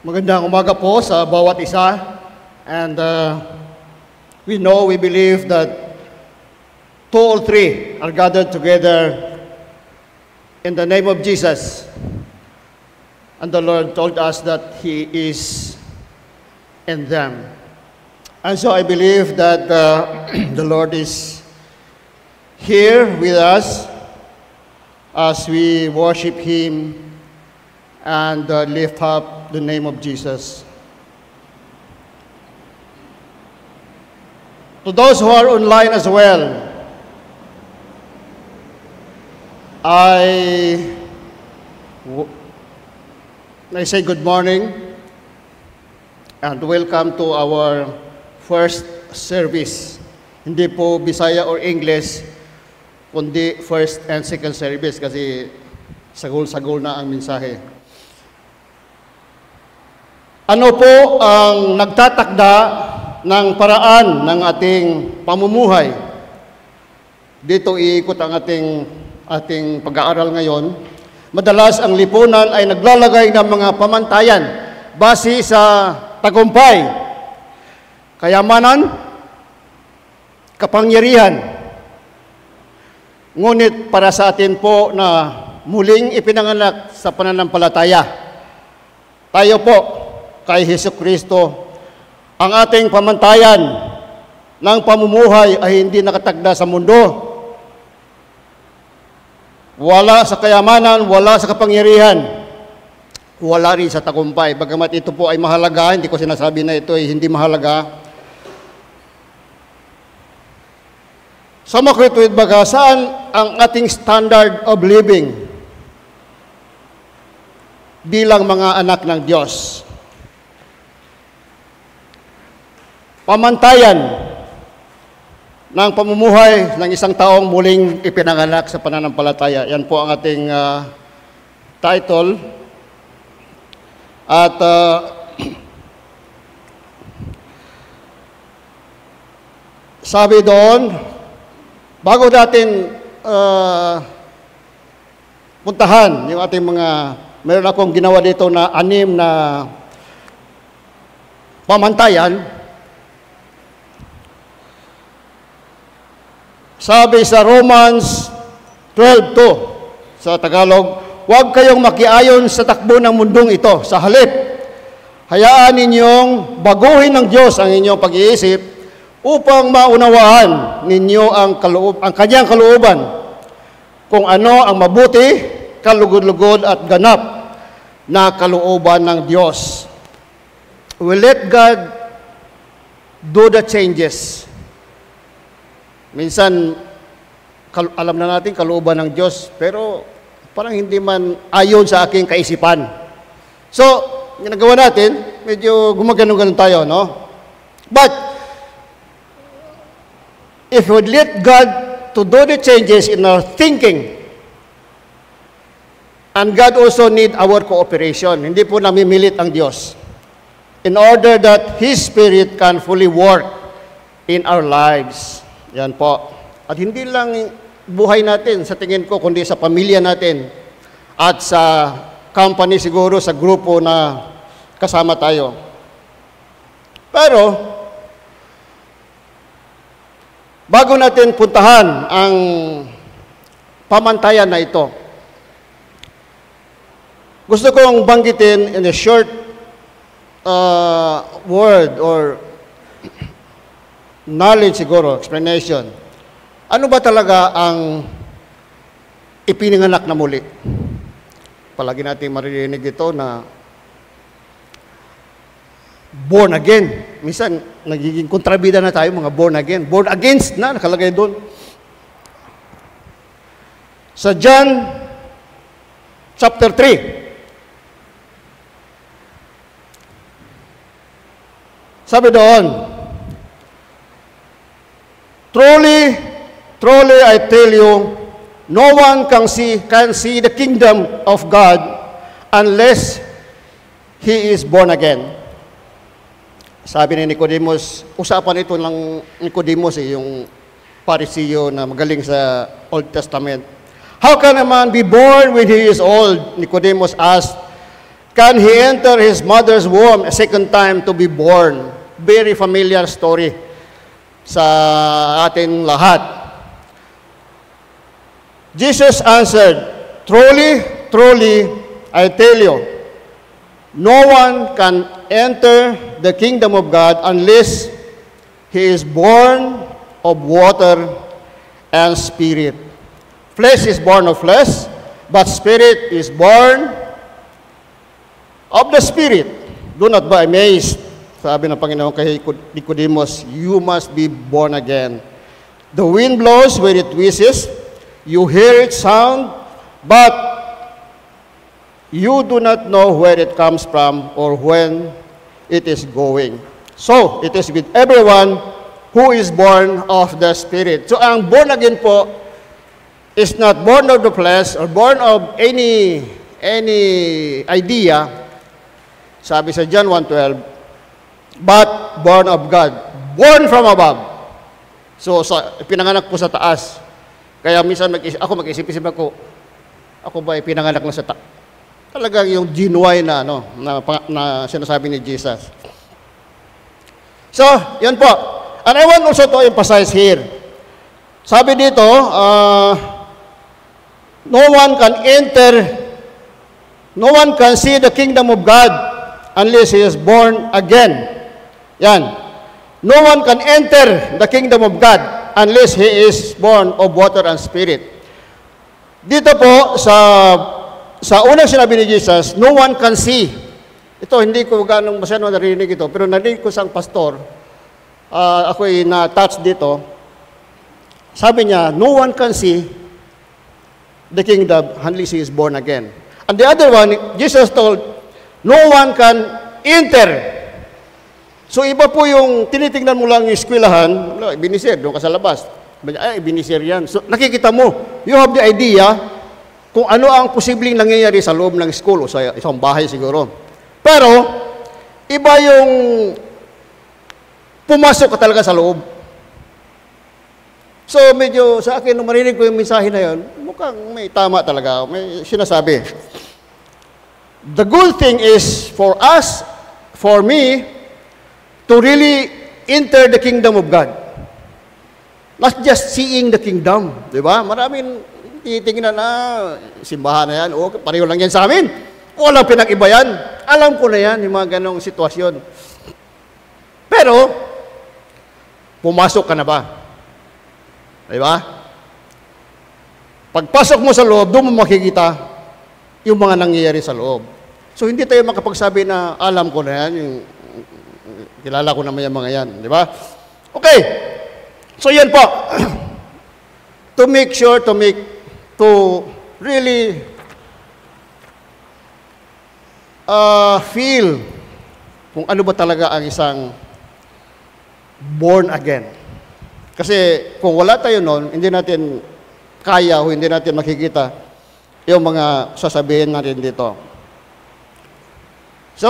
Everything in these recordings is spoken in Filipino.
Magandang umaga po sa bawat isa. And we believe that two or three are gathered together in the name of Jesus. And the Lord told us that He is in them. And so I believe that the Lord is here with us as we worship Him and lift up the name of Jesus. To those who are online as well, I say good morning and welcome to our first service. Hindi po Bisaya or English, kundi first and second service kasi sagol-sagol na ang mensahe. Ano po ang nagtatakda ng paraan ng ating pamumuhay? Dito iikot ang ating pag-aaral ngayon. Madalas ang lipunan ay naglalagay ng mga pamantayan base sa tagumpay, kayamanan, kapangyarihan. Ngunit para sa atin po na muling ipinanganak sa pananampalataya, tayo po kay Jesucristo, ang ating pamantayan ng pamumuhay ay hindi nakatagda sa mundo. Wala sa kayamanan, wala sa kapangyarihan, wala rin sa tagumpay. Bagamat ito po ay mahalaga, hindi ko sinasabi na ito ay hindi mahalaga. Sa makrituit baga, saan ang ating standard of living bilang mga anak ng Diyos? Pamantayan ng pamumuhay ng isang taong muling ipinanganak sa pananampalataya. Yan po ang ating title. At sabi doon, bago natin puntahan yung ating meron akong ginawa dito na 6 na pamantayan. Sabi sa Romans 12:2 sa Tagalog, huwag kayong makiayon sa takbo ng mundong ito. Sa halip, hayaan ninyong baguhin ng Diyos ang inyong pag-iisip upang maunawaan ninyo ang kanyang kalooban, kung ano ang mabuti, kalugod-lugod at ganap na kalooban ng Diyos. We let God do the changes. Minsan, alam na natin kalooban ng Diyos, pero parang hindi man ayon sa aking kaisipan. So, ginagawa natin, medyo gumagano-ganon tayo, no? But, if we let God to do the changes in our thinking, and God also need our cooperation, hindi po namimilit ang Diyos, in order that His Spirit can fully work in our lives. Yan po. At hindi lang buhay natin sa tingin ko, kundi sa pamilya natin at sa company siguro, sa grupo na kasama tayo. Pero, bago natin puntahan ang pamantayan na ito, gusto kong banggitin in a short word or knowledge siguro, explanation. Ano ba talaga ang ipinanganak na muli? Palagi natin maririnig ito na born again. Minsan, nagiging kontrabida na tayo, mga born again. Born against na, nakalagay doon. Sa John chapter 3, sabi doon, Truly, I tell you, no one can see the kingdom of God unless he is born again. Sabi ni Nicodemus, usapan ito ng Nicodemus, yung Pariseo na magaling sa Old Testament. How can a man be born when he is old? Nicodemus asked. can he enter his mother's womb a second time to be born? Very familiar story sa ating lahat. Jesus answered, truly, truly, I tell you, no one can enter the kingdom of God unless he is born of water and spirit. Flesh is born of flesh, but spirit is born of the Spirit. Do not be amazed. Sabi ng Panginoon kay Nicodemus, you must be born again. The wind blows where it wishes. You hear its sound, but you do not know where it comes from or when it is going. So, it is with everyone who is born of the Spirit. So, ang born again po is not born of the flesh or born of any idea. Sabi sa John 1:12, but born of God, born from above. So, pinanganak po sa taas. Kaya minsan ako mag-isip-isip ako ba pinanganak lang sa taas? Talagang yung genuine na sinasabi ni Jesus. So, yan po. And I want also to emphasize here. Sabi dito, no one can see the kingdom of God unless he is born again. Yan. No one can enter the kingdom of God unless he is born of water and spirit. Dito po, sa unang sinabi ni Jesus, no one can see. Ito, hindi ko ganong masyadong narinig ito, pero narinig ko sa pastor, ako'y na-touch dito. Sabi niya, no one can see the kingdom unless he is born again. And the other one, Jesus told, no one can enter. So iba po yung tinitingnan mo lang yung eskwelahan, binisir, doon ka sa labas. Ay, binisir yan. So nakikita mo, you have the idea kung ano ang posibleng nangyayari sa loob ng school o sa isang bahay siguro. Pero, iba yung pumasok ka talaga sa loob. So medyo sa akin, nung marinig ko yung mensahe na yun, mukhang may tama talaga, may sinasabi. The good thing is for us, for me, to really enter the kingdom of God. Not just seeing the kingdom, di ba? Maraming titingnan na, simbahan na yan, o pareho lang yan sa amin. Walang pinag-iba yan. Alam ko na yan, yung mga ganong sitwasyon. Pero, pumasok ka na ba? Di ba? Pagpasok mo sa loob, doon mo makikita yung mga nangyayari sa loob. So, hindi tayo makapagsabi na alam ko na yan, yung kilala ko naman yung mga yan, di ba? Okay. So, yan po. To really feel kung ano ba talaga ang isang born again. Kasi kung wala tayo noon, hindi natin kaya o hindi natin makikita yung mga sasabihin natin dito. So,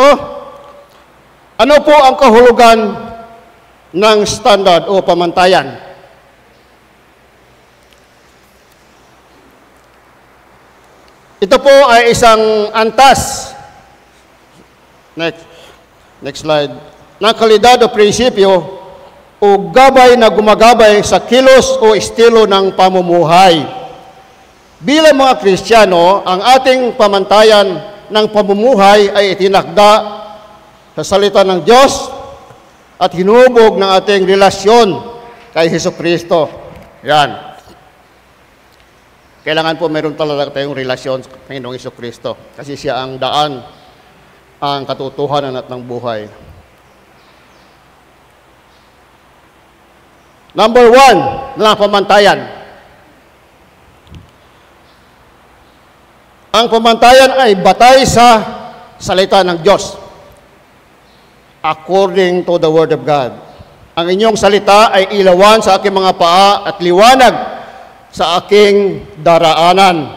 ano po ang kahulugan ng standard o pamantayan? Ito po ay isang antas. Next slide. Ng kalidad o prinsipyo o gabay na gumagabay sa kilos o estilo ng pamumuhay. Bilang mga Kristiyano, ang ating pamantayan ng pamumuhay ay itinakda sa salita ng Diyos at hinubog ng ating relasyon kay Hesukristo. Yan. Kailangan po meron talaga tayong relasyon sa Panginoong Hesukristo kasi siya ang daan, ang katotohanan at ng buhay. Number 1 na pamantayan. Ang pamantayan ay batay sa salita ng Diyos. According to the Word of God. Ang inyong salita ay ilawan sa aking mga paa at liwanag sa aking daraanan.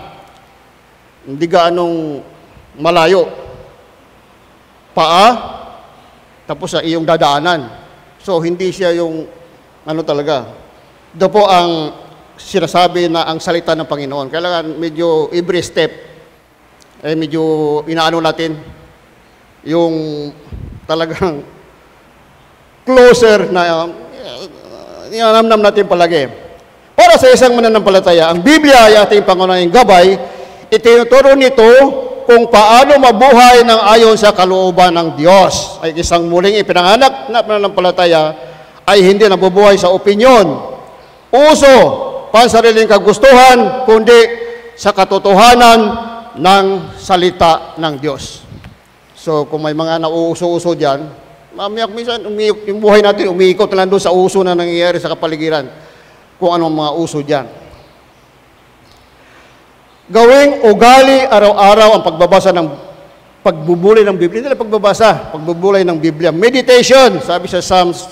Hindi gaanong malayo. Paa, tapos sa iyong dadaanan. So, hindi siya yung, talaga. Ito po ang sinasabi na ang salita ng Panginoon. Kailangan medyo every step, medyo inaano natin, yung talagang closer na inanamnam natin palagi. Para sa isang mananampalataya, ang Biblia ay ating pangunahing gabay. Itinuturo nito kung paano mabuhay ng ayon sa kalooban ng Diyos. Ay isang muling ipinanganak na mananampalataya ay hindi nabubuhay sa opinyon, uso, pansariling kagustuhan, kundi sa katotohanan ng salita ng Diyos. So kung may mga nauuso-uso dyan, minsan yung buhay natin umiikot na lang doon sa uso na nangyayari sa kapaligiran, kung anong mga uso dyan. Gawing ugali araw-araw ang pagbubulay ng Biblia. Hindi lang pagbubulay ng Biblia. Meditation, sabi sa Psalm 1,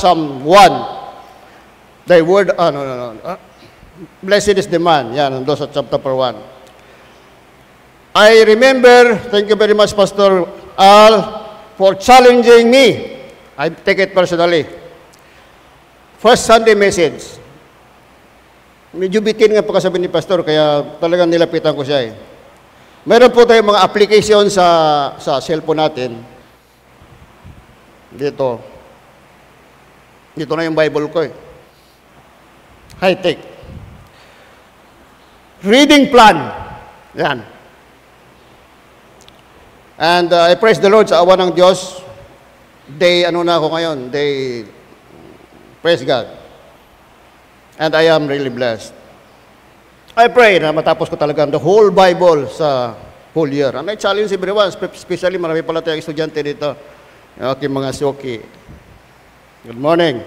Psalm 1. Thy word, blessed is the man. Yan, doon sa chapter 1. I remember, thank you very much, Pastor Al, for challenging me. I take it personally. First Sunday message. Medyo bitin nga pagkasabi ni Pastor, kaya talagang nilapitan ko siya eh. Meron po tayong mga application sa cellphone natin. Dito na yung Bible ko eh. High-tech. Reading plan. Yan. And I praise the Lord sa awa ng Diyos. Na ako ngayon. Praise God. And I am really blessed. I pray na matapos ko talaga the whole Bible sa whole year. And I challenge everyone, especially marami pala tayong estudyante dito. Yung aking mga suki. Good morning.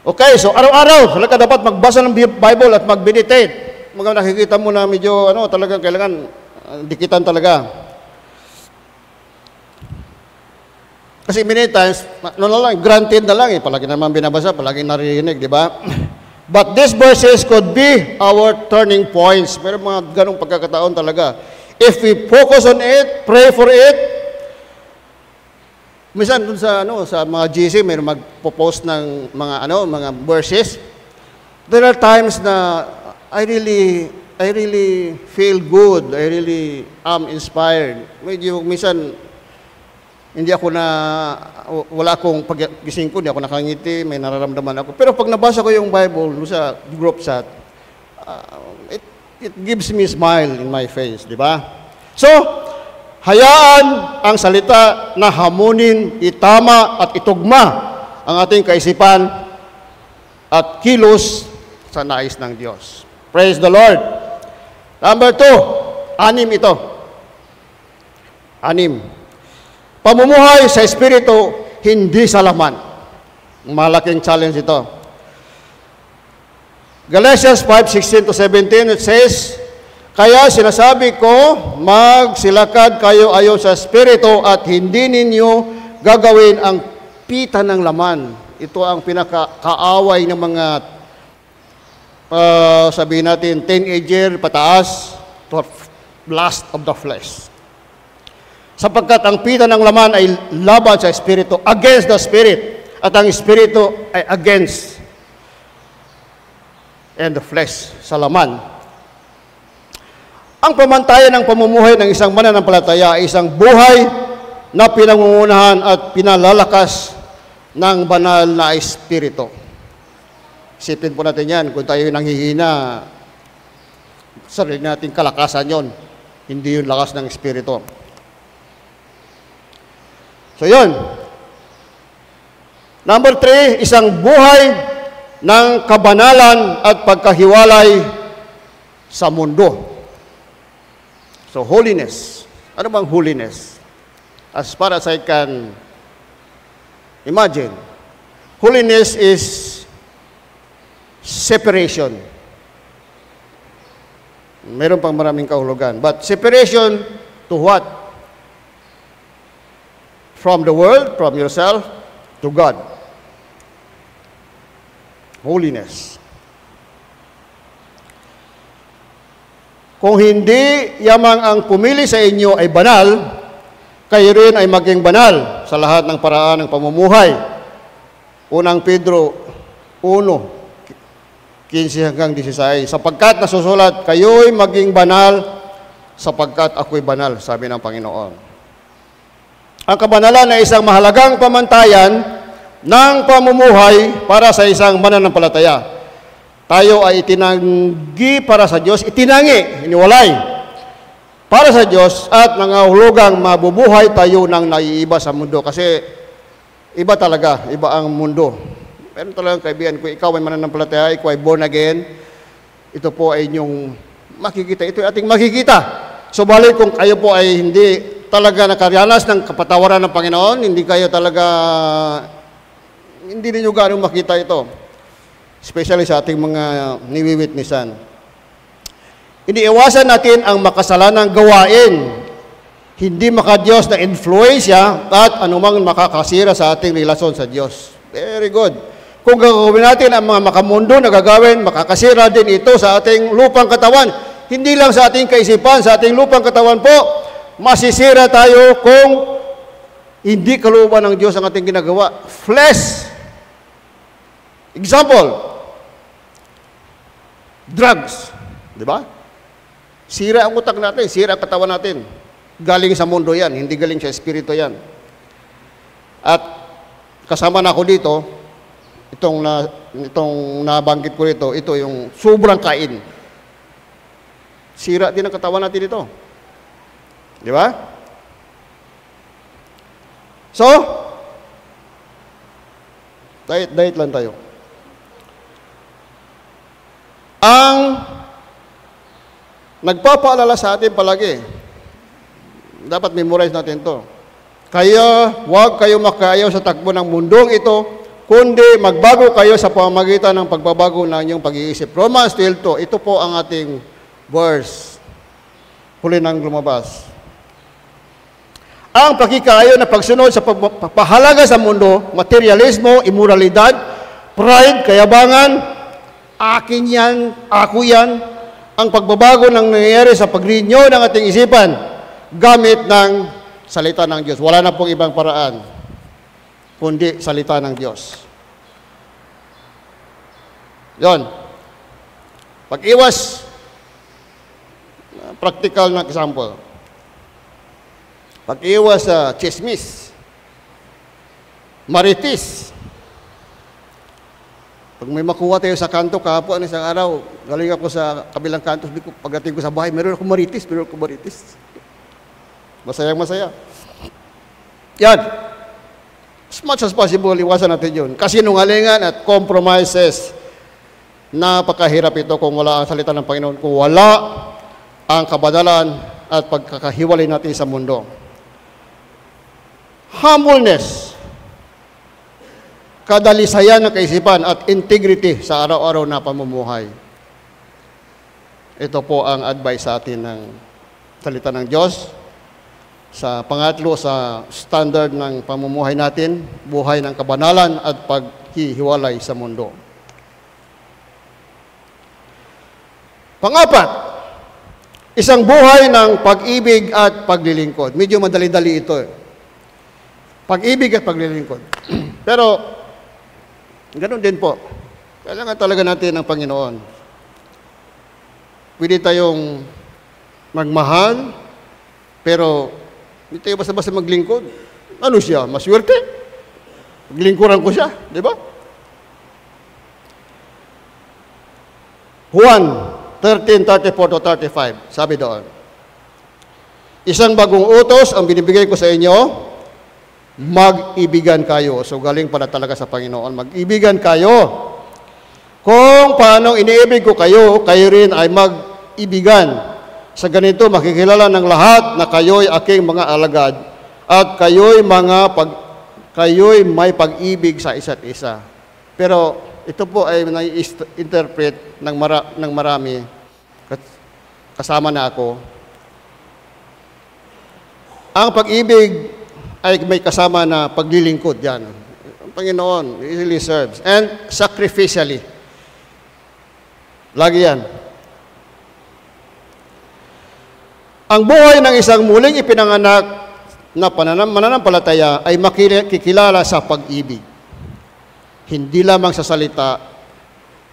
Okay, so araw-araw, talaga dapat magbasa ng Bible at mag-meditate. Mga nakikita mo na medyo, talagang kailangan dikitan talaga. Kasi many times, granted na lang eh. Palagi naman binabasa, palagi naririnig, di ba? But these verses could be our turning points. Pero mga ganong pagkakataon talaga. If we focus on it, pray for it. Minsan dun sa mga GC, may magpo-post ng mga verses. There are times na I really feel good. I really am inspired. Medyo minsan wala akong paggising ko, hindi ako nakangiti, may nararamdaman ako. Pero pag nabasa ko yung Bible sa group chat, it gives me a smile in my face, di ba? So, hayaan ang salita na hamunin, itama at itugma ang ating kaisipan at kilos sa nais ng Diyos. Praise the Lord. Number 2, 6 ito. 6. Pamumuhay sa Espiritu, hindi sa laman. Malaking challenge ito. Galatians 5:16-17, it says, kaya sinasabi ko, magsilakad kayo ayon sa Espiritu at hindi ninyo gagawin ang pita ng laman. Ito ang pinakaaway ng mga, sabihin natin, teenager pataas, to lust of the flesh. Sapagkat ang pita ng laman ay laban sa Espiritu, against the Spirit, at ang Espiritu ay against and the flesh, sa laman. Ang pamantayan ng pamumuhay ng isang mananampalataya ay isang buhay na pinangungunahan at pinalalakas ng banal na Espiritu. Isipin po natin yan, kung tayo nanghihina, sarili nating kalakasan yon, hindi yung lakas ng Espiritu. So yun. Number 3, isang buhay ng kabanalan at pagkahiwalay sa mundo. So holiness. Ano bang holiness? As far as I can imagine, holiness is separation. Meron pang maraming kahulugan. But separation to what? From the world, from yourself, to God. Holiness. Kung hindi yamang ang pumili sa inyo ay banal, kayo rin ay maging banal sa lahat ng paraan ng pamumuhay. Unang Pedro 1:15-16, sapagkat nasusulat, kayo'y maging banal sapagkat ako'y banal, sabi ng Panginoon. Ang kabanalan ay isang mahalagang pamantayan ng pamumuhay para sa isang mananampalataya. Tayo ay itinanggi para sa Diyos, itinangi, iniwalay para sa Diyos at nangahulugang mabubuhay tayo ng naiiba sa mundo. Kasi iba talaga, iba ang mundo. Pero talagang kaibigan, kung ikaw ay mananampalataya, ikaw ay born again, ito po ay inyong makikita. Ito ay ating makikita. Subalit kung kayo po ay hindi talaga nakaranas ng kapatawaran ng Panginoon, hindi kayo talaga, hindi ninyo gano'ng makita ito. Especially sa ating mga niwiwitnessan. Iniiwasan natin ang makasalanang gawain, hindi makadiyos na influensya at anumang makakasira sa ating relasyon sa Diyos. Very good. Kung gagawin natin ang mga makamundo na gagawin, makakasira din ito sa ating lupang katawan. Hindi lang sa ating kaisipan, sa ating lupang katawan po, masisira tayo kung hindi kalooban ng Diyos ang ating ginagawa. Flesh. Example, drugs. Di ba? Sira ang utak natin, sira ang katawan natin. Galing sa mundo yan, hindi galing sa espiritu yan. At kasama na ako dito, itong nabanggit ko rito, ito yung sobrang kain. Sira din ang katawan natin ito. Di ba? So, diet lang tayo. Ang nagpapaalala sa atin palagi, dapat memorize natin to. Kaya, huwag kayo makayaw sa takbo ng mundong ito, kundi magbago kayo sa pamamagitan ng pagbabago ng inyong pag-iisip. Romans 12:2, ito po ang ating verse. Huli nang lumabas. Ang pakikayo na pagsunod sa pagpapahalaga sa mundo, materialismo, immoralidad, pride, kayabangan, akin yan, ako yan, ang pagbabago ng nangyayari sa pag-renew ng ating isipan gamit ng salita ng Diyos. Wala na pong ibang paraan, kundi salita ng Diyos. Yon. Pag-iwas, practical na example. Pag-iwas sa chismis, maritis. Pag may makuha tayo sa kanto, kahapon, isang araw, galing ako sa kabilang kanto, pagdating ko sa bahay, meron akong maritis. Masayang-masaya. Yan. As much as possible, iwasan natin yun. Kasinungalingan at compromises. Napakahirap ito kung wala ang salita ng Panginoon. Kung wala ang kabadalan at pagkakahiwalay natin sa mundo. Humbleness. Kadalisayan ng kaisipan at integrity sa araw-araw na pamumuhay. Ito po ang advice sa atin ng salita ng Diyos. Sa pangatlo, sa standard ng pamumuhay natin, buhay ng kabanalan at paghihiwalay sa mundo. Pangapat, isang buhay ng pag-ibig at paglilingkod. Medyo madali-dali ito. Pag-ibig at paglilingkod. Pero, ganun din po. Kailangan talaga natin ng Panginoon. Pwede tayong magmahal, pero hindi tayo basta-basta maglingkod. Ano siya? Maswerte? Maglingkuran ko siya, di ba? Juan 13:34-35, sabi doon, isang bagong utos ang binibigay ko sa inyo, mag-ibigan kayo. So, galing pala talaga sa Panginoon. Mag-ibigan kayo. Kung paano iniibig ko kayo, kayo rin ay mag-ibigan. Sa ganito, makikilala ng lahat na kayo'y aking mga alagad at kayo'y may pag-ibig sa isa't isa. Pero, ito po ay nai-interpret ng marami. Kasama na ako. Ang pag-ibig ay may kasama na paglilingkod yan. Ang Panginoon easily serves. And sacrificially. Lagi yan. Ang buhay ng isang muling ipinanganak na mananampalataya ay makikilala sa pag-ibig. Hindi lamang sa salita,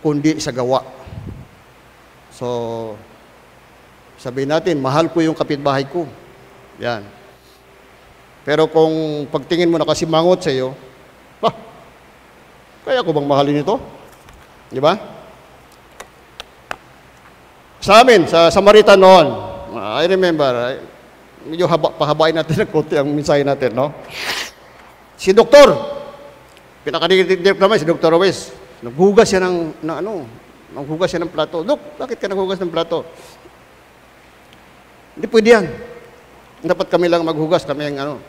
kundi sa gawa. So, sabihin natin, mahal ko yung kapitbahay ko. Yan. Pero kung pagtingin mo nakasimangot sa iyo, kaya ko bang mahalin ito? Di ba? Sa amin, sa Samaritan noon, I remember, medyo pahabain natin ng konti ang mensahe natin, no? Si doktor, pinakadidirect naman si Dr. Ruiz, naghugas siya naghugas siya ng plato. Dok, bakit ka naghugas ng plato? Hindi pwede yan. Dapat kami lang maghugas, kami ang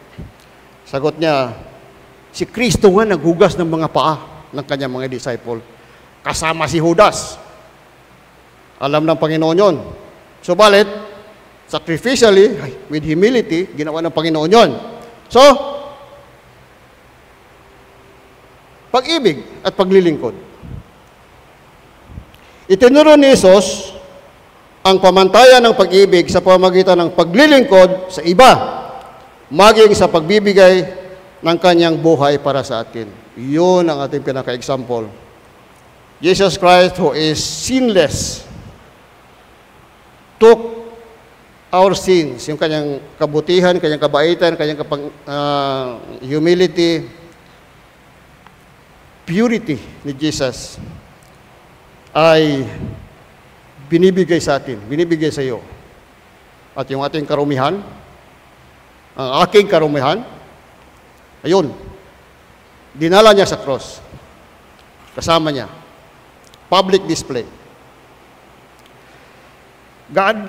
Sagot niya, si Kristo nga naghugas ng mga paa ng kanyang mga disciple. Kasama si Judas. Alam ng Panginoon yon. Subalit, sacrificially, with humility, ginawa ng Panginoon yon. So, pag-ibig at paglilingkod. Itinuro ni Jesus ang pamantayan ng pag-ibig sa pamamagitan ng paglilingkod sa iba, maging sa pagbibigay ng kanyang buhay para sa atin. Yun ang ating pinaka-example. Jesus Christ, who is sinless, took our sins, yung kanyang kabutihan, kanyang kabaitan, kanyang humility, purity ni Jesus ay binibigay sa atin, binibigay sa iyo. At yung ating karumihan, ang aking karumihan, ayun, dinala niya sa cross. Kasama niya. Public display.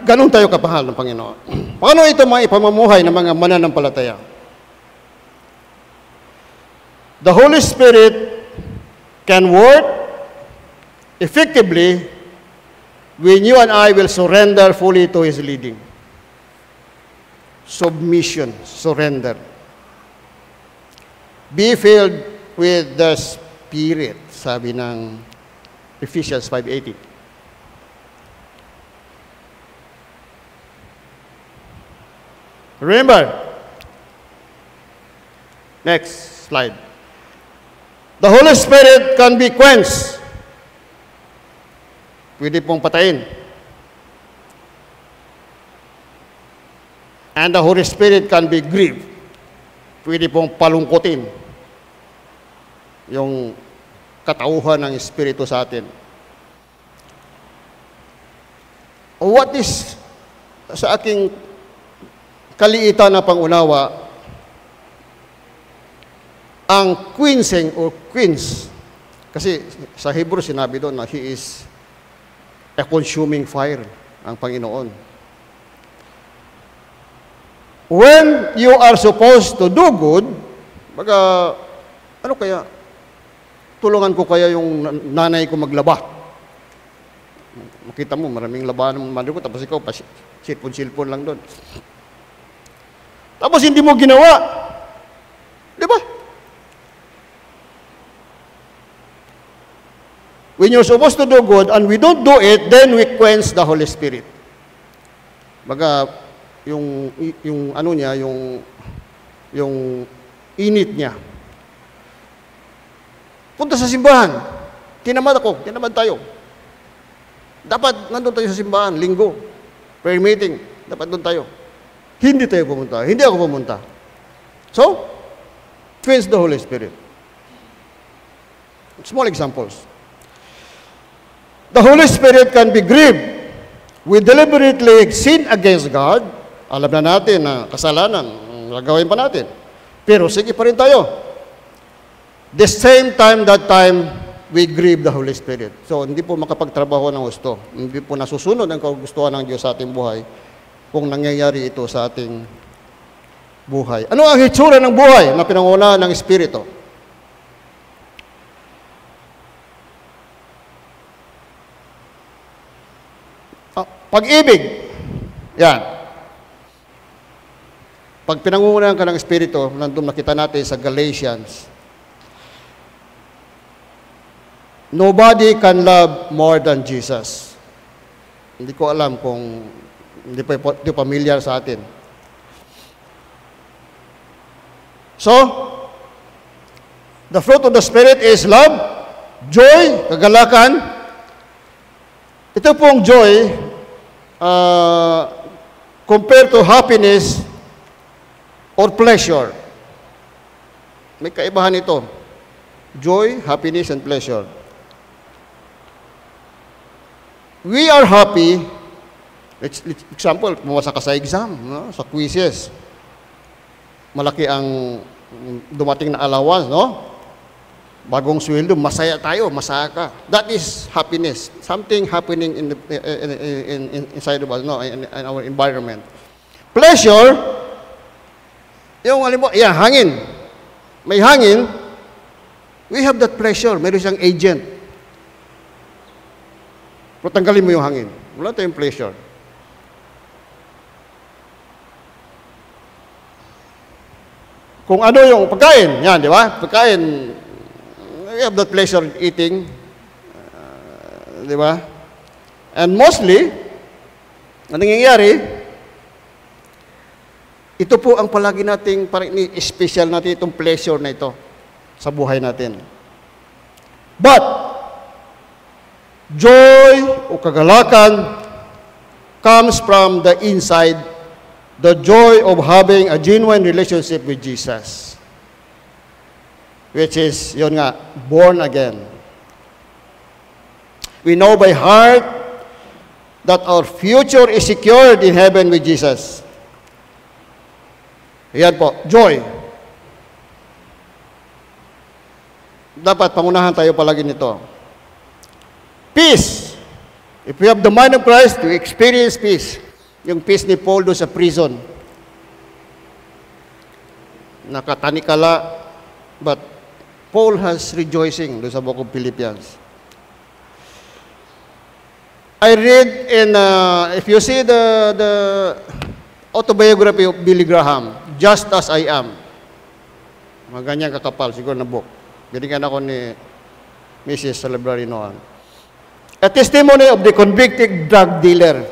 Ganun tayo kapahal ng Panginoon. Paano ito maipamamuhay ng mga mananampalataya? The Holy Spirit can work effectively when you and I will surrender fully to His leading. Submission, surrender. Be filled with the Spirit, sabi ng Ephesians 5:18. Remember, next slide. The Holy Spirit can be quenched. Pwede pong patayin. And the Holy Spirit can be grieved. Pwede pong palungkutin yung katauhan ng Espiritu sa atin. What is, sa aking kaliitan na pangunawa, ang quenching or quench, kasi sa Hebrew sinabi doon na He is a consuming fire, ang Panginoon. When you are supposed to do good, ano kaya, tulungan ko kaya yung nanay ko maglaba. Makita mo, maraming labahan ng mother ko, tapos ikaw, silpon lang doon. Tapos hindi mo ginawa. Di ba? When you're supposed to do good and we don't do it, then we quench the Holy Spirit. Yung ano niya, yung init niya. Punta sa simbahan. Tinamad tayo. Dapat nandun tayo sa simbahan, linggo, prayer meeting, dapat doon tayo. Hindi tayo pumunta. Hindi ako pumunta. So, quench the Holy Spirit. Small examples. The Holy Spirit can be grieved. We deliberately sin against God. Alam na natin na kasalanan, gagawin pa natin. Pero sige pa rin tayo. The same time, that time, we grieve the Holy Spirit. So, hindi po makapagtrabaho ng gusto. Hindi po nasusunod ang kagustuhan ng Diyos sa ating buhay kung nangyayari ito sa ating buhay. Ano ang hitsura ng buhay na pinangunahan ng Espiritu? Pag-ibig. Yan. Pag pinangungunahan ka ng Espiritu, nandun nakita natin sa Galatians, nobody can love more than Jesus. Hindi ko alam kung hindi familiar sa atin. So, the fruit of the Spirit is love, joy, kagalakan. Ito pong joy, compared to happiness, or pleasure. May kaibahan ito. Joy, happiness, and pleasure. We are happy. Example, pumasa ka sa exam, no? Sa quizzes. Malaki ang dumating na allowance, no? Bagong sweldo, masaya tayo, masaya ka. That is happiness. Something happening inside of us, no? In our environment. Pleasure, yung alam mo, hangin. May hangin, we have that pleasure. Meron siyang agent. Pero tanggalin mo yung hangin. Wala tayong pleasure. Kung ano yung pagkain, yan, di ba? Pagkain, we have that pleasure eating. Di ba? And mostly, ang nangyayari, ito po ang palagi nating, parang special natin itong pleasure na ito sa buhay natin. But, joy o kagalakan comes from the inside, the joy of having a genuine relationship with Jesus, which is, yun nga, born again. We know by heart that our future is secured in heaven with Jesus. Yan po, joy. Dapat pangunahan tayo palagi nito. Peace. If we have the mind of Christ, we experience peace. Yung peace ni Paul doon sa prison. Nakatanikala, but Paul has rejoicing doon sa book of Philippians. I read in, if you see the autobiography of Billy Graham, Just As I Am. Mga ganyan kakapal, siguro na book. Binigyan ako ni Mrs. sa library noon. A testimony of the convicted drug dealer.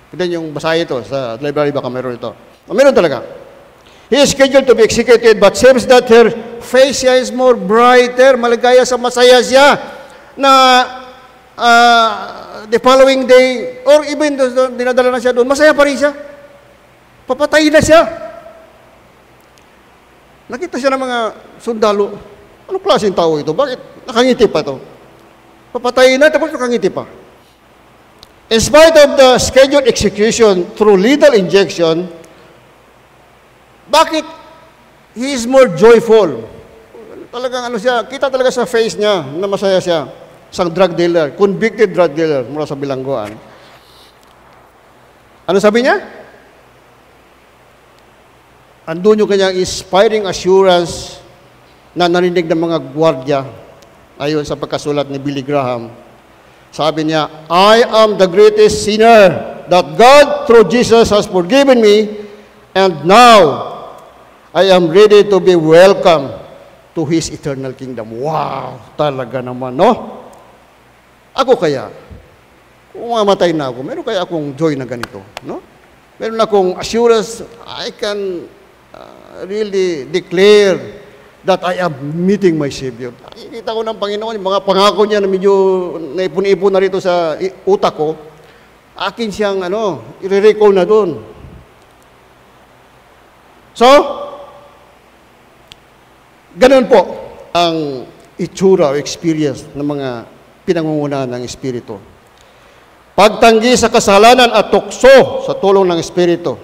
Pwede yung basahin ito sa library, baka meron ito. Meron talaga. He is scheduled to be executed, but seems that her face is more brighter, maligaya sa masaya siya, na the following day, or even dinadala na siya doon, masaya pa rin siya. Papatayin na siya. Nakita siya ng mga sundalo. Anong klaseng tao ito? Bakit nakangiti pa ito? Papatayin na, tapos nakangiti pa. In spite of the scheduled execution through lethal injection, bakit he is more joyful? Talagang ano siya, kita talaga sa face niya na masaya siya. Isang drug dealer, convicted drug dealer mula sa bilangguan. Ano sabi niya? Andun yung kanyang inspiring assurance na narinig ng mga gwardiya ayon sa pagkasulat ni Billy Graham. Sabi niya, I am the greatest sinner that God through Jesus has forgiven me, and now I am ready to be welcome to His eternal kingdom. Wow! Talaga naman, no? Ako kaya, kung mamatay na ako, meron kaya akong joy na ganito, no? Meron akong assurance, I can really declare that I am meeting my Savior. Nakikita ko ng Panginoon, yung mga pangako niya na medyo naipon-ipon na rito sa utak ko, akin siyang, i-recall na doon. So, ganun po ang itsura o experience ng mga pinangungunahan ng Espiritu. Pagtanggi sa kasalanan at tukso sa tulong ng Espiritu.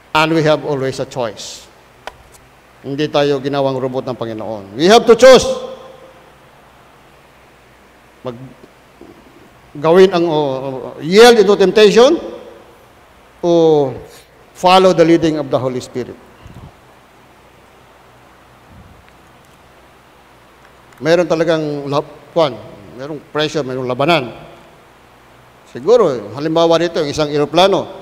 And we have always a choice. Hindi tayo ginawang robot ng Panginoon. We have to choose. Gawin ang yield into temptation o follow the leading of the Holy Spirit. Meron talagang merong pressure, merong labanan. Siguro, halimbawa nito, yung isang eroplano,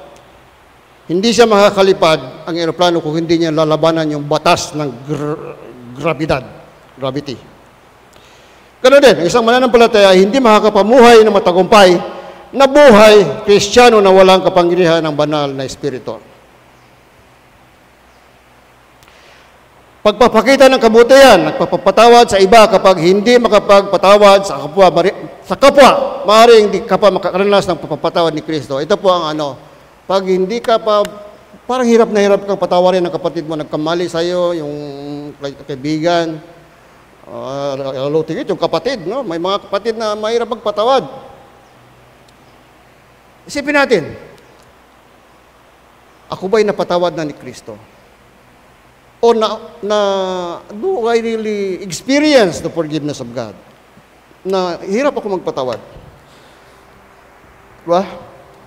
hindi siya makakalipad ang eroplano kung hindi niya lalabanan yung batas ng gravity. Ganun din, ang isang mananampalataya hindi makakapamuhay na matagumpay na buhay Kristiyano na walang kapangyarihan ng banal na Espiritu. Pagpapakita ng kabutihan, nagpapatawad sa iba kapag hindi makapagpatawad sa kapwa, maaaring hindi ka pa makakaranas ng pagpapatawad ni Kristo. Ito po ang pag hindi ka pa Parang hirap na hirap kang patawarin ng kapatid mo, nagkamali sa'yo, yung kaibigan, tingit, yung kapatid, no? May mga kapatid na mahirap magpatawad. Isipin natin, ako ba'y napatawad na ni Kristo? O do I really experience the forgiveness of God? Na hirap ako magpatawad. Diba?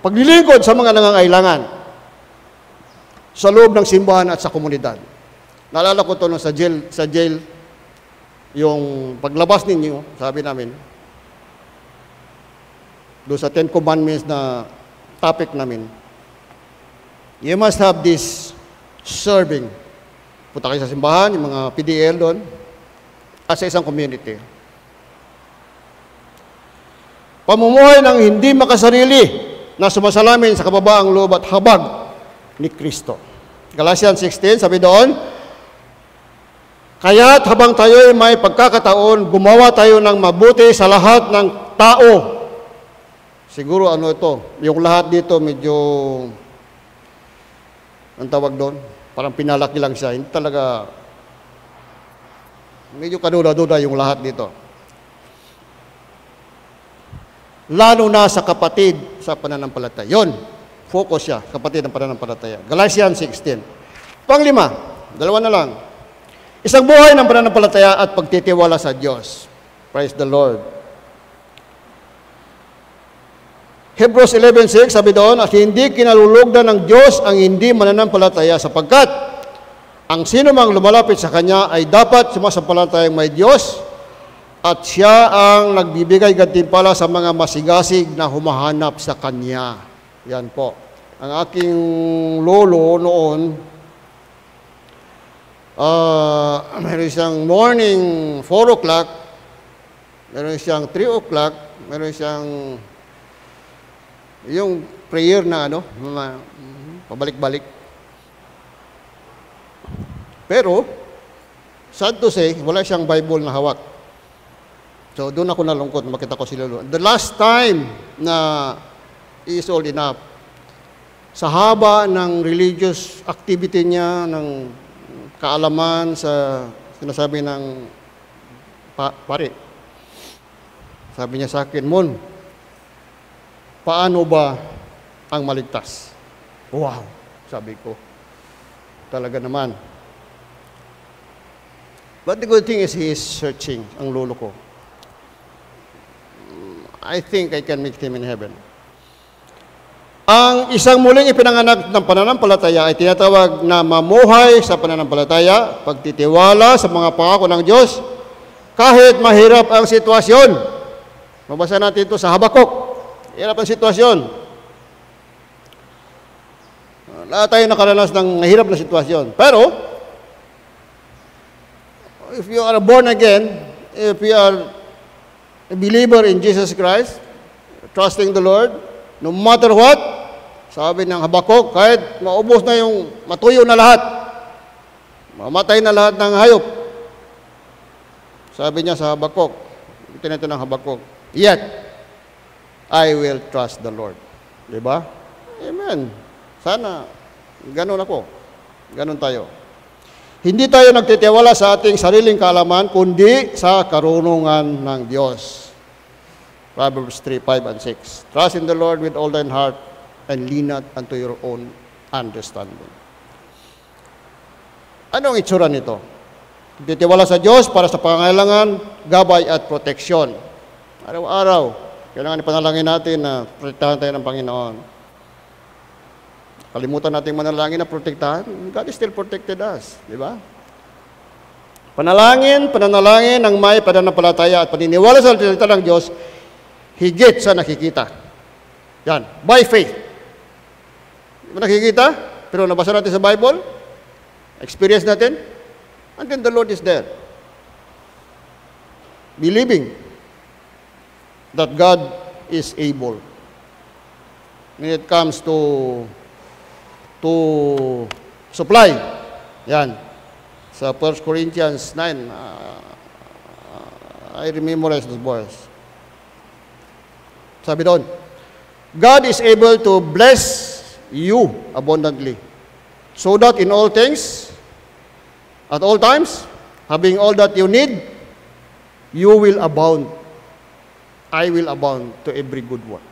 Paglilingkod sa mga nangangailangan, sa loob ng simbahan at sa komunidad. Naalala ko ito nung sa jail, yung paglabas ninyo, sabi namin, doon sa 10 Commandments na topic namin, you must have this serving. Punta kayo sa simbahan, yung mga PDL doon, at sa isang community. Pamumuhay ng hindi makasarili na sumasalamin sa kababaang loob at habag ni Kristo. Galatians 16, sabi doon, kaya't habang tayo'y may pagkakataon, gumawa tayo ng mabuti sa lahat ng tao. Siguro ano ito, yung lahat dito medyo, ang tawag doon, parang pinalaki lang siya. Hindi talaga, medyo kaduda-duda yung lahat dito. Lalo na sa kapatid sa pananampalataya. Yun. Focus siya, kapatid ng pananampalataya. Galatians 16. Panglima, dalawa na lang. Isang buhay ng pananampalataya at pagtitiwala sa Diyos. Praise the Lord. Hebrews 11:6, sabi doon, at hindi kinalulugdan ng Diyos ang hindi mananampalataya sapagkat ang sino mang lumalapit sa Kanya ay dapat sumasampalatayang may Diyos at Siya ang nagbibigay gantimpala sa mga masigasig na humahanap sa Kanya. Yan po. Ang aking lolo noon, meron siyang morning 4 o'clock, meron siyang 3 o'clock, meron siyang yung prayer na pabalik-balik. Pero, sad to say, wala siyang Bible na hawak. So, doon ako nalungkot, makita ko si lolo. The last time na is old enough. Sa haba ng religious activity niya, ng kaalaman sa sinasabi ng pare. Sabi niya sa akin, Mon, paano ba ang maligtas? Wow, sabi ko. Talaga naman. But the good thing is he is searching, ang lolo ko. I think I can meet him in heaven. Ang isang muling ipinanganak ng pananampalataya ay tinatawag na mamuhay sa pananampalataya, pagtitiwala sa mga pangako ng Diyos, kahit mahirap ang sitwasyon. Mabasa natin ito sa Habakuk. Hirap ang sitwasyon. Lahat tayo nakaranas ng mahirap na sitwasyon. Pero, if you are born again, if you are a believer in Jesus Christ, trusting the Lord, no matter what, sabi ng Habakuk, kahit maubos na yung matuyo na lahat, mamatay na lahat ng hayop. Sabi niya sa Habakuk, ito ng Habakuk, yet, I will trust the Lord. Diba? Amen. Sana, ganun ako. Ganun tayo. Hindi tayo nagtitiwala sa ating sariling kaalaman, kundi sa karunungan ng Diyos. Proverbs 3:5 and 6. Trust in the Lord with all thine heart, and lean not unto your own understanding. Ano ang itsura nito? Titiwala sa Diyos para sa pangangailangan, gabay at proteksyon. Araw-araw, kailangan ipanalangin natin na protektahan tayo ng Panginoon. Kalimutan natin manalangin na protektahan, God is still protected us. Di ba? Panalangin ng may pananampalataya at paniniwala sa salita ng Diyos, higit sa nakikita. Yan, by faith. Di ba nakikita? Pero nabasa natin sa Bible, experience natin, and then the Lord is there. Believing that God is able. When it comes to supply. Yan. Sa 1 Corinthians 9, I memorize those verses. Sabi doon, God is able to bless you abundantly, so that in all things, at all times, having all that you need, you will abound. I will abound to every good work.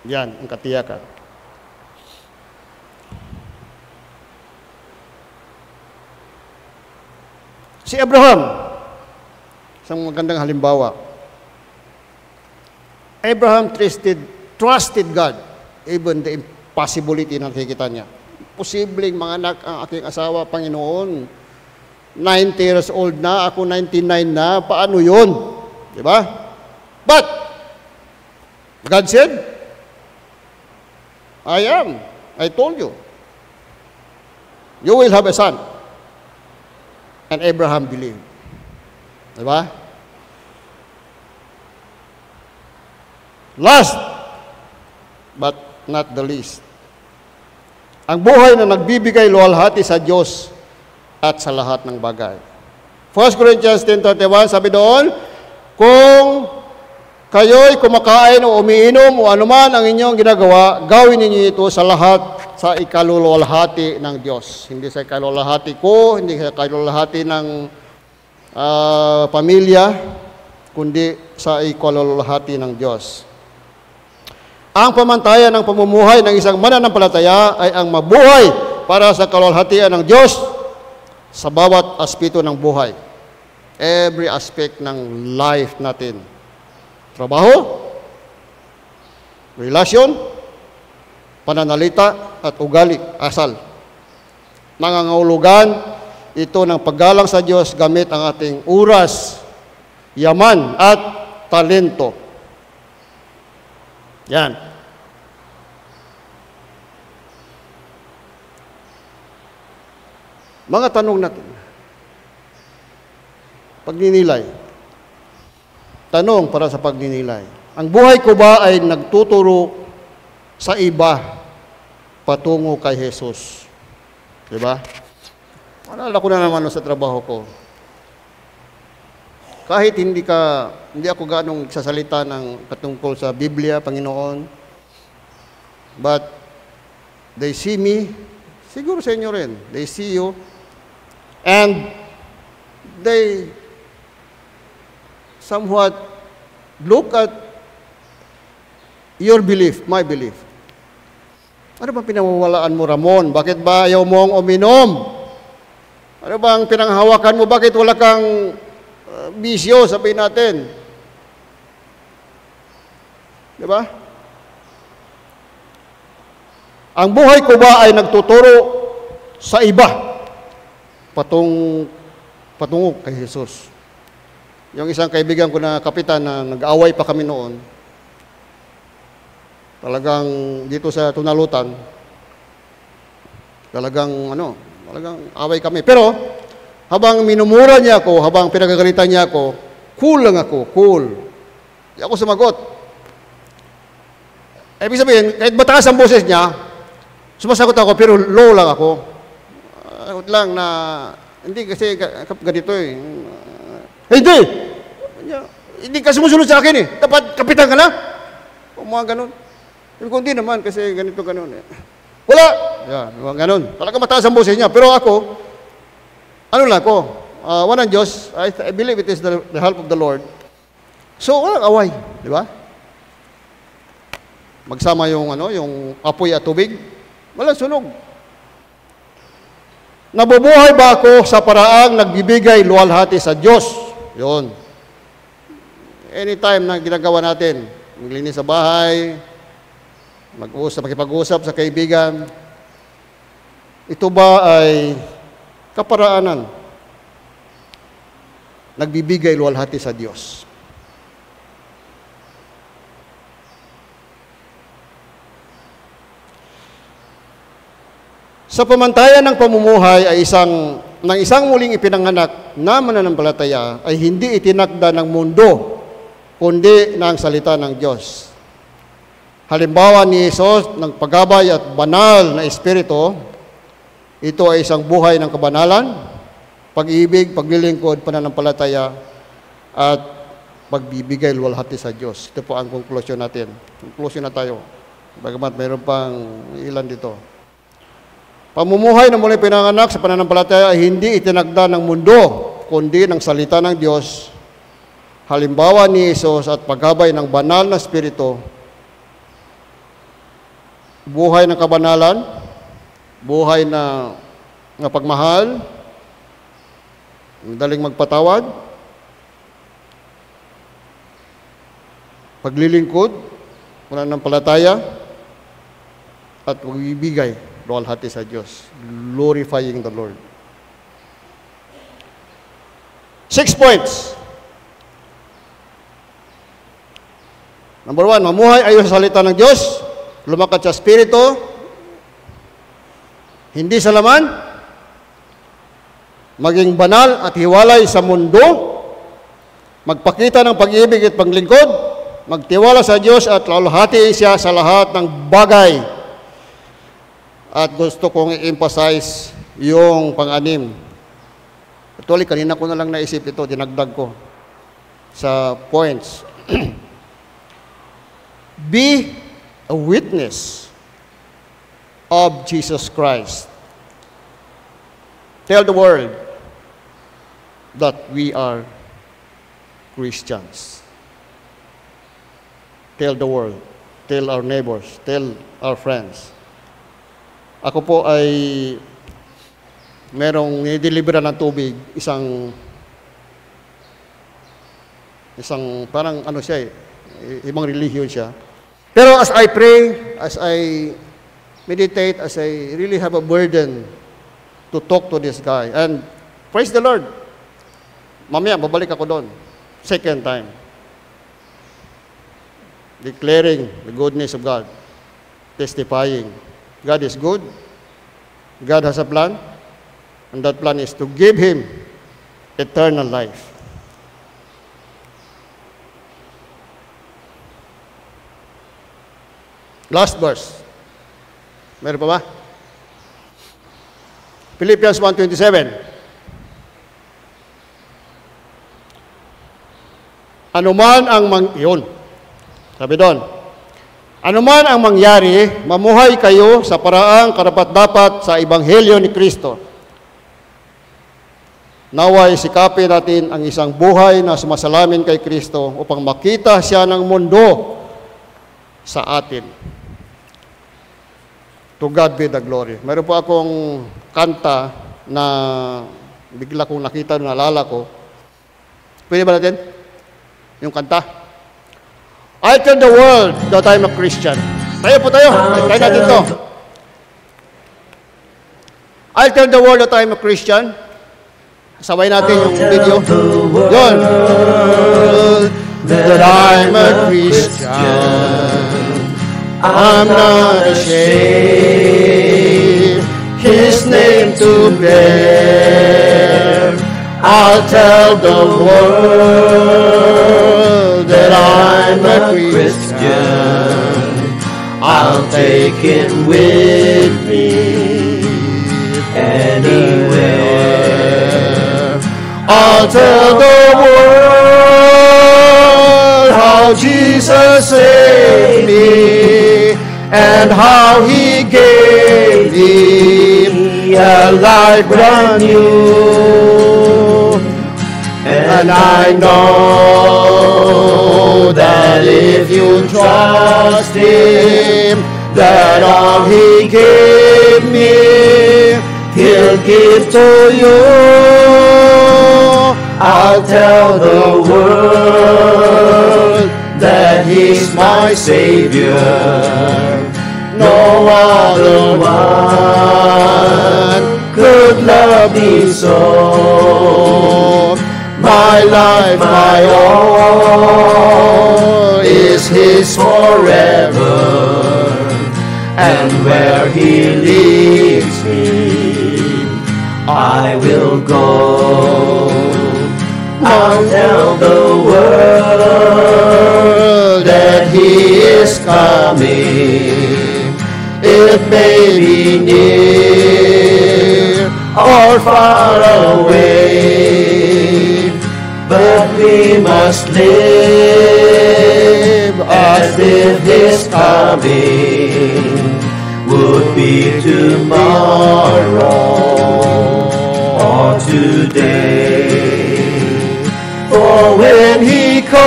Yan ang katiyakan. Si Abraham, isang magandang halimbawa. Abraham trusted God, even the impossibility na nakikita niya. Posibleng manganak ang aking asawa, Panginoon. 90 years old na, ako 99 na, paano yun? Diba? But, God said, I told you, you will have a son. And Abraham believed. Diba? Last, but not the least, ang buhay na nagbibigay luwalhati sa Diyos at sa lahat ng bagay. 1 Corinthians 10:31, sabi doon, kung kayo'y kumakain o umiinom o anuman ang inyong ginagawa, gawin ninyo ito sa lahat sa ikaluluwalhati ng Diyos. Hindi sa ikaluluwalhati ko, hindi sa ikaluluwalhati ng pamilya, kundi sa ikaluluwalhati ng Diyos. Ang pamantayan ng pamumuhay ng isang mananampalataya ay ang mabuhay para sa kaluluwalhatian ng Diyos sa bawat aspeto ng buhay. Every aspect ng life natin. Trabaho, relasyon, pananalita at ugali, asal. Nangangahulugan ito ng paggalang sa Diyos gamit ang ating oras, yaman at talento. Yan. Mga tanong natin. Pagninilay. Tanong para sa pagninilay. Ang buhay ko ba ay nagtuturo sa iba patungo kay Jesus? Diba? Alala ko na naman sa trabaho ko. Kahit hindi ako ganong sasalita ng patungkol sa Biblia, Panginoon, but they see me, siguro sa inyo rin, they see you, and they somewhat look at your belief, my belief. Ano bang pinamawalaan mo, Ramon? Bakit ba ayaw mong uminom? Ano bang pinanghawakan mo? Bakit wala kang bisyo, sabihin natin? Diba? Ang buhay ko ba ay nagtuturo sa iba patungo kay Jesus? Yung isang kaibigan ko na kapitan na nag-away pa kami noon, talagang dito sa Tunalutan, talagang away kami. Pero, habang minumura niya ako, habang pinagagalitan niya ako, cool lang ako, cool. Hindi ako sumagot. Ibig sabihin, kahit mataas ang boses niya, sumasagot ako, pero low lang ako. Sagot lang na, hindi kasi ganito eh. Hindi! Hindi ka sumusunod sa akin eh. Dapat kapitan ka na. O mga ganun. Hindi naman kasi ganito ganun eh. Wala! Yan, mga ganun. Talaga mataas ang boses niya. Pero ako, ano lang ako, one ng Diyos, I believe it is the help of the Lord. So, walang away. Di ba? Magsama yung apoy at tubig. Walang sunog. Nabubuhay ba ako sa paraang nagbibigay luwalhati sa Diyos? Yun. Anytime na ginagawa natin, maglinis sa bahay, makipag-usap sa kaibigan, ito ba ay kaparaanan nagbibigay luwalhati sa Diyos? Sa pamantayan ng pamumuhay ay isang muling ipinanganak na mananampalataya ay hindi itinakda ng mundo, kundi ng salita ng Diyos. Halimbawa ni Jesus ng paggabay at banal na espiritu, ito ay isang buhay ng kabanalan, pag-ibig, paglilingkod, pananampalataya, at pagbibigay luwalhati sa Diyos. Ito po ang konklusyon natin. Konklusyon na tayo. Bagamat mayroon pang ilan dito. Pamumuhay na muli pinanganak sa pananampalataya ay hindi itinagda ng mundo, kundi ng salita ng Diyos. Halimbawa ni Jesus at paggabay ng banal na Espiritu, buhay ng kabanalan, buhay na pagmahal, madaling magpatawad, paglilingkod, pananampalataya, at pagbibigay luwalhati sa Diyos, glorifying the Lord. 6 points. Number 1, mamuhay ayon sa salita ng Diyos, lumakat sa Espiritu, hindi sa laman, maging banal at hiwalay sa mundo, magpakita ng pag-ibig at paglingkod, magtiwala sa Diyos at luwalhati siya sa lahat ng bagay. At gusto kong i-emphasize yung pang-anim. Actually, kanina ko na lang naisip ito, dinagdag ko sa points. Be a witness of Jesus Christ. Tell the world that we are Christians. Tell the world, tell our neighbors, tell our friends. Ako po ay merong nideliveran ng tubig, isang parang ano siya ibang religion siya. Pero as I pray, as I meditate, as I really have a burden to talk to this guy, and praise the Lord, mamaya babalik ako doon, second time, declaring the goodness of God, testifying, God is good, God has a plan, and that plan is to give him eternal life. Last verse. Meron pa ba? Philippians 1:27. Anuman ang yun. Sabi doon, anuman ang mangyari, mamuhay kayo sa paraang karapat-dapat sa Ebanghelyo ni Kristo. Naway sikapin natin ang isang buhay na sumasalamin kay Kristo upang makita siya ng mundo sa atin. To God be the glory. Meron po akong kanta na bigla kong nakita, naalala ko. Pwede ba natin? Yung kanta. I tell the world that I'm a Christian. Tayo po tayo. Try natin to. I'll tell the world that I'm a Christian. Sabay natin yung video. Yun. That I'm a Christian. I'm not ashamed His name to bear. I'll tell the world that I'm a Christian. I'll take Him with me anywhere. I'll tell the world how Jesus saved me and how He gave me a life brand new. And I know that if you trust Him, that all He gave me, He'll give to you. I'll tell the world that He's my Savior. No other one could love me so. My life, my all, is His forever. And where He leads me, I will go. I'll tell the world that He is coming. It may be near or far away, but we must live as if He's coming. would be tomorrow or today. For when He comes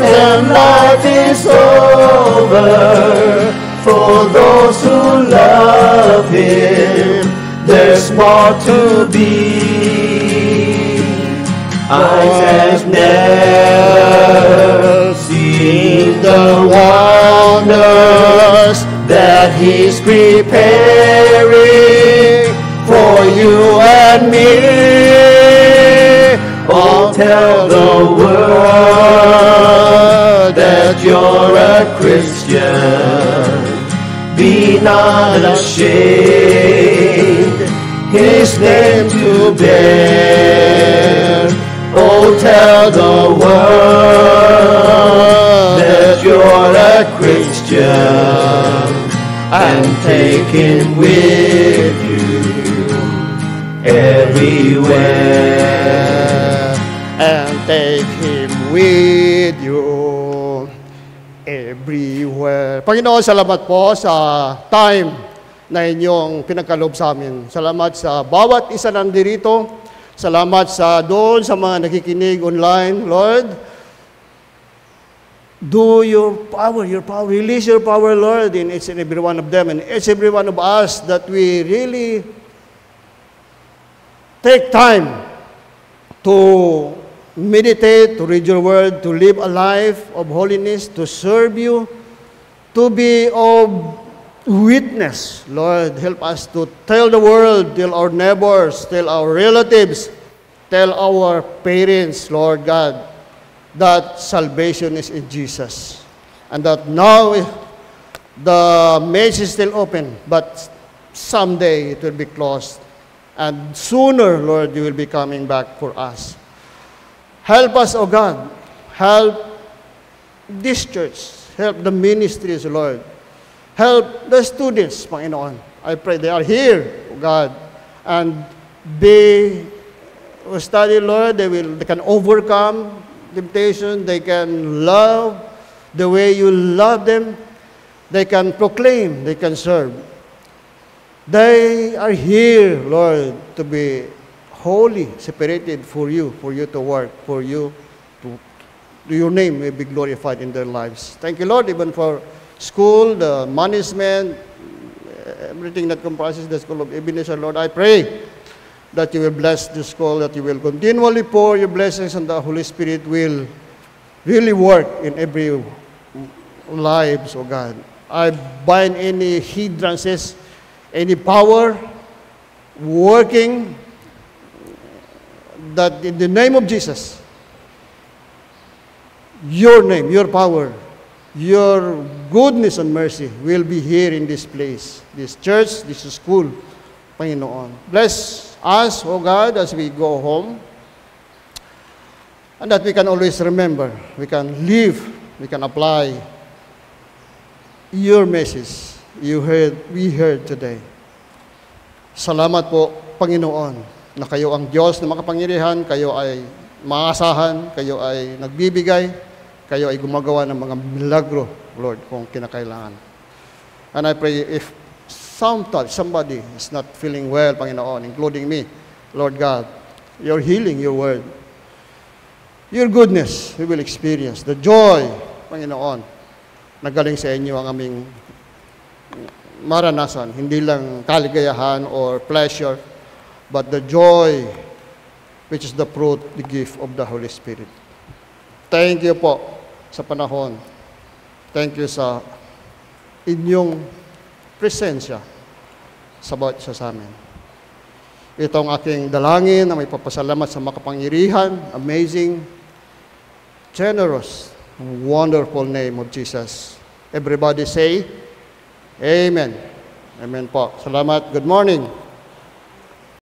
and life is over, for those who love Him, there's more to be. Eyes have never seen the wonders that He's preparing for you and me. Oh, tell the world that you're a Christian. Be not ashamed, His name to bear. Oh, tell the world that you're a Christian, and take Him with you everywhere. And take Him with you everywhere. Panginoon, salamat po sa time na inyong pinagkaloob sa amin. Salamat sa bawat isa nandirito. Salamat sa doon sa mga nakikinig online, Lord. Do your power, release your power, Lord, in each and every one of them and each and every one of us, that we really take time to meditate, to read your word, to live a life of holiness, to serve you, to be of witness. Lord, help us to tell the world, tell our neighbors, tell our relatives, tell our parents, Lord God, that salvation is in Jesus. And that now the maze is still open, but someday it will be closed. And sooner, Lord, you will be coming back for us. Help us, O God. Help this church. Help the ministries, Lord. Help the students, Panginoon. I pray they are here, O God. And they will study, Lord. They can overcome temptation. They can love the way you love them. They can proclaim. They can serve. They are here, Lord, to be holy, separated for you to work, for you to your name may be glorified in their lives. Thank you, Lord, even for school, the management, everything that comprises the School of Ebenezer, Lord. I pray that you will bless the school, that you will continually pour your blessings, and the Holy Spirit will really work in every lives, oh God. I bind any hindrances, any power working, that in the name of Jesus, your name, your power, your goodness and mercy will be here in this place, this church, this school, Panginoon. Bless us, O God, as we go home, and that we can always remember, we can live, we can apply your message we heard today. Salamat po, Panginoon, na kayo ang Diyos na makapangyarihan, kayo ay maasahan, kayo ay nagbibigay, kayo ay gumagawa ng mga milagro, Lord, kung kinakailangan. And I pray if somebody is not feeling well, Panginoon, including me, Lord God, your healing, your word, your goodness, we will experience. The joy, Panginoon, na galing sa inyo ang aming maranasan, hindi lang kaligayahan or pleasure, but the joy which is the fruit, the gift of the Holy Spirit. Thank you po sa panahon. Thank you sa inyong presensya sa bawat isa sa amin. Ito ang aking dalangin na may papasalamat sa makapangyarihan, amazing, generous, wonderful name of Jesus. Everybody say, Amen. Amen po. Salamat. Good morning.